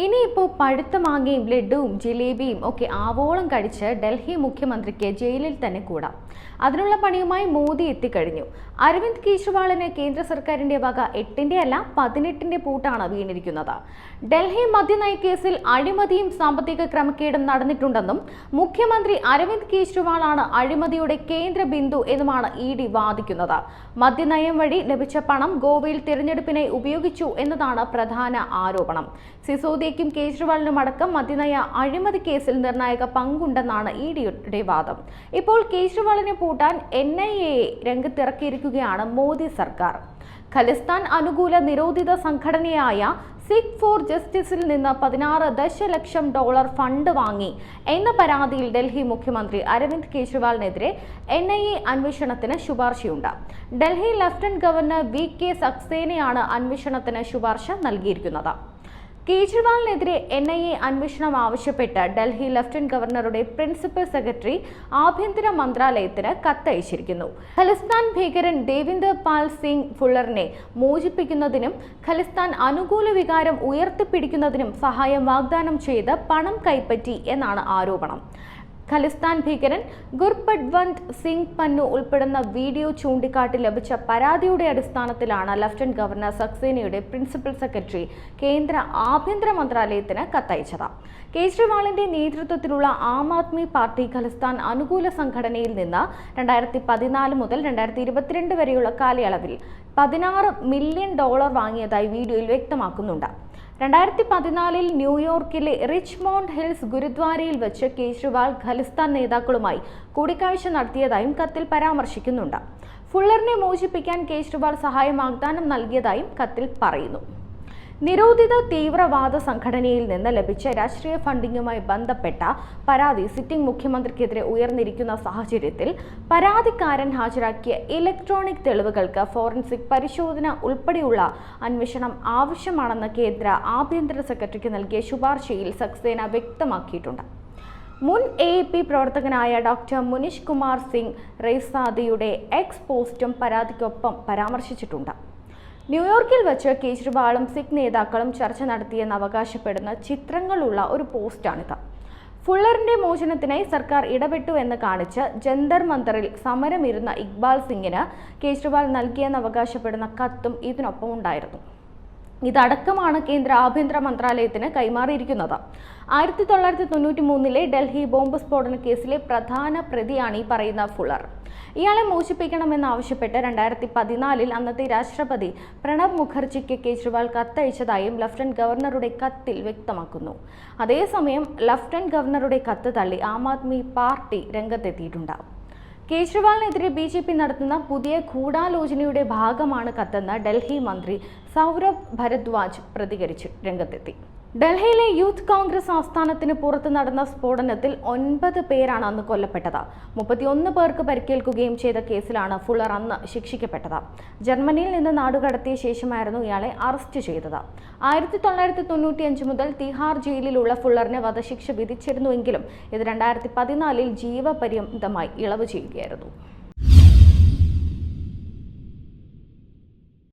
ഇനിയിപ്പോൾ പഴുത്ത മാങ്ങയും ലഡുവും ജിലേബിയും ഒക്കെ ആവോളം കഴിച്ച് ഡൽഹി മുഖ്യമന്ത്രിക്ക് ജയിലിൽ തന്നെ കൂടാം. അതിനുള്ള പണിയുമായി മോദി എത്തിക്കഴിഞ്ഞു. അരവിന്ദ് കെജ്രിവാളിന് കേന്ദ്ര സർക്കാരിന്റെ വക 8ന്റെ അല്ല 18ന്റെ പൂട്ടാണ് വീണിരിക്കുന്നത്. ഡൽഹി മദ്യനയ കേസിൽ അഴിമതിയും സാമ്പത്തിക ക്രമക്കേടും നടന്നിട്ടുണ്ടെന്നും മുഖ്യമന്ത്രി അരവിന്ദ് കെജ്രിവാളാണ് അഴിമതിയുടെ കേന്ദ്ര ബിന്ദു എന്നുമാണ് ED വാദിക്കുന്നത്. മദ്യനയം വഴി ലഭിച്ച പണം ഗോവയിൽ തിരഞ്ഞെടുപ്പിനായി ഉപയോഗിച്ചു എന്നതാണ് പ്രധാന ആരോപണം. സിസോദിയയ്ക്കും കേജ്രിവാളിനും അടക്കം മദ്യനയ അഴിമതി കേസിൽ നിർണായക പങ്കുണ്ടെന്നാണ് EDയുടെ വാദം. ഇപ്പോൾ കേജ്രിവാളിനെ പൂട്ടാൻ NIA രംഗത്തിറക്കിയിരിക്കുകയാണ് മോദി സർക്കാർ. ഖലിസ്ഥാൻ അനുകൂല നിരോധിത സംഘടനയായ സിഖ് ഫോർ ജസ്റ്റിസിൽ നിന്ന് $16 ദശലക്ഷം ഫണ്ട് വാങ്ങി എന്ന പരാതിയിൽ ഡൽഹി മുഖ്യമന്ത്രി അരവിന്ദ് കെജ്രിവാളിനെതിരെ NIA അന്വേഷണത്തിന് ശുപാർശയുണ്ട്. ഡൽഹി ലഫ്റ്റനന്റ് ഗവർണർ VK സക്സേനയാണ് അന്വേഷണത്തിന് ശുപാർശ നൽകിയിരിക്കുന്നത്. കേജ്രിവാളിനെതിരെ NIA അന്വേഷണം ആവശ്യപ്പെട്ട് ഡൽഹി ലഫ്റ്റനന്റ് ഗവർണറുടെ പ്രിൻസിപ്പൽ സെക്രട്ടറി ആഭ്യന്തര മന്ത്രാലയത്തിന് കത്തയച്ചിരിക്കുന്നു. ഖലിസ്ഥാൻ ഭീകരൻ ദേവിന്ദർ പാൽ സിംഗ് ഫുള്ളറിനെ മോചിപ്പിക്കുന്നതിനും ഖലിസ്ഥാൻ അനുകൂല വികാരം ഉയർത്തിപ്പിടിക്കുന്നതിനും സഹായം വാഗ്ദാനം ചെയ്ത് പണം കൈപ്പറ്റി എന്നാണ് ആരോപണം. ഖലിസ്ഥാൻ ഭീകരൻ ഗുർപട്വന്ത് സിംഗ് പന്നു ഉൾപ്പെടുന്ന വീഡിയോ ചൂണ്ടിക്കാട്ടി ലഭിച്ച പരാതിയുടെ അടിസ്ഥാനത്തിലാണ് ലഫ്റ്റനന്റ് ഗവർണർ സക്സേനയുടെ പ്രിൻസിപ്പൽ സെക്രട്ടറി കേന്ദ്ര ആഭ്യന്തര മന്ത്രാലയത്തിന് കത്തയച്ചത്. കേജ്രിവാളിന്റെ നേതൃത്വത്തിലുള്ള ആം ആദ്മി പാർട്ടി ഖലിസ്ഥാൻ അനുകൂല സംഘടനയിൽ നിന്ന് 2014 മുതൽ 2022 വരെയുള്ള കാലയളവിൽ $16 മില്യൺ വാങ്ങിയതായി വീഡിയോയിൽ വ്യക്തമാക്കുന്നുണ്ട്. 2014 ന്യൂയോർക്കിലെ റിച്ച്മോണ്ട് ഹിൽസ് ഗുരുദ്വാരയിൽ വെച്ച് കേജ്രിവാൾ ഖലിസ്ഥാൻ നേതാക്കളുമായി കൂടിക്കാഴ്ച നടത്തിയതായും കത്തിൽ പരാമർശിക്കുന്നുണ്ട്. ഫുള്ളറിനെ മോചിപ്പിക്കാൻ കേജ്രിവാൾ സഹായം വാഗ്ദാനം നൽകിയതായും കത്തിൽ പറയുന്നു. നിരോധിത തീവ്രവാദ സംഘടനയിൽ നിന്ന് ലഭിച്ച രാഷ്ട്രീയ ഫണ്ടിങ്ങുമായി ബന്ധപ്പെട്ട പരാതി സിറ്റിംഗ് മുഖ്യമന്ത്രിക്കെതിരെ ഉയർന്നിരിക്കുന്ന സാഹചര്യത്തിൽ പരാതിക്കാരൻ ഹാജരാക്കിയ ഇലക്ട്രോണിക് തെളിവുകൾക്ക് ഫോറൻസിക് പരിശോധന ഉൾപ്പെടെയുള്ള അന്വേഷണം ആവശ്യമാണെന്ന് കേന്ദ്ര ആഭ്യന്തര സെക്രട്ടറിക്ക് നൽകിയ ശുപാർശയിൽ സക്സേന വ്യക്തമാക്കിയിട്ടുണ്ട്. മുൻ AAP പ്രവർത്തകനായ ഡോക്ടർ മുനീഷ് കുമാർ സിംഗ് റെയ്സാദിയുടെ എക്സ് പോസ്റ്റും പരാതിക്കൊപ്പം പരാമർശിച്ചിട്ടുണ്ട്. ന്യൂയോർക്കിൽ വെച്ച് കേജ്രിവാളും സിഖ് നേതാക്കളും ചർച്ച നടത്തിയെന്ന് അവകാശപ്പെടുന്ന ചിത്രങ്ങളുള്ള ഒരു പോസ്റ്റാണിത്. ഫുള്ളറിന്റെ മോചനത്തിനായി സർക്കാർ ഇടപെട്ടു എന്ന് കാണിച്ച് ജന്തർ മന്ദറിൽ സമരമിരുന്ന ഇക്ബാൽ സിംഗിന് കേജ്രിവാൾ നൽകിയെന്ന് അവകാശപ്പെടുന്ന കത്തും ഇതിനൊപ്പം ഉണ്ടായിരുന്നു. ഇതടക്കമാണ് കേന്ദ്ര ആഭ്യന്തര മന്ത്രാലയത്തിന് കൈമാറിയിരിക്കുന്നത്. 1993 ഡൽഹി ബോംബ് സ്ഫോടന കേസിലെ പ്രധാന പ്രതിയാണ് ഈ പറയുന്ന ഫുള്ളർ. ഇയാളെ മോചിപ്പിക്കണമെന്നാവശ്യപ്പെട്ട് 2014 അന്നത്തെ രാഷ്ട്രപതി പ്രണബ് മുഖർജിക്ക് കേജ്രിവാൾ കത്തയച്ചതായും ലഫ്റ്റനന്റ് ഗവർണറുടെ കത്തിൽ വ്യക്തമാക്കുന്നു. അതേസമയം ലഫ്റ്റനന്റ് ഗവർണറുടെ കത്ത് തള്ളി ആം ആദ്മി പാർട്ടി രംഗത്തെത്തിയിട്ടുണ്ട്. കേജ്രിവാളിനെതിരെ BJP നടത്തുന്ന പുതിയ ഗൂഢാലോചനയുടെ ഭാഗമാണ് കത്തെന്ന് ഡൽഹി മന്ത്രി സൗരഭ് ഭരദ്വാജ് പ്രതികരിച്ച് രംഗത്തെത്തി. ഡൽഹിയിലെ യൂത്ത് കോൺഗ്രസ് ആസ്ഥാനത്തിന് പുറത്ത് നടന്ന സ്ഫോടനത്തിൽ 9 പേരാണ് അന്ന് കൊല്ലപ്പെട്ടത്. 31 പേർക്ക് പരിക്കേൽക്കുകയും ചെയ്ത കേസിലാണ് ഫുള്ളർ അന്ന് ശിക്ഷിക്കപ്പെട്ടത്. ജർമ്മനിയിൽ നിന്ന് നാടുകടത്തിയ ശേഷമായിരുന്നു ഇയാളെ അറസ്റ്റ് ചെയ്തത്. 1995 മുതൽ തിഹാർ ജയിലിലുള്ള ഫുള്ളറിന് വധശിക്ഷ വിധിച്ചിരുന്നുവെങ്കിലും ഇത് 2014 ജീവപര്യന്തമായി ഇളവ് ചെയ്യുകയായിരുന്നു.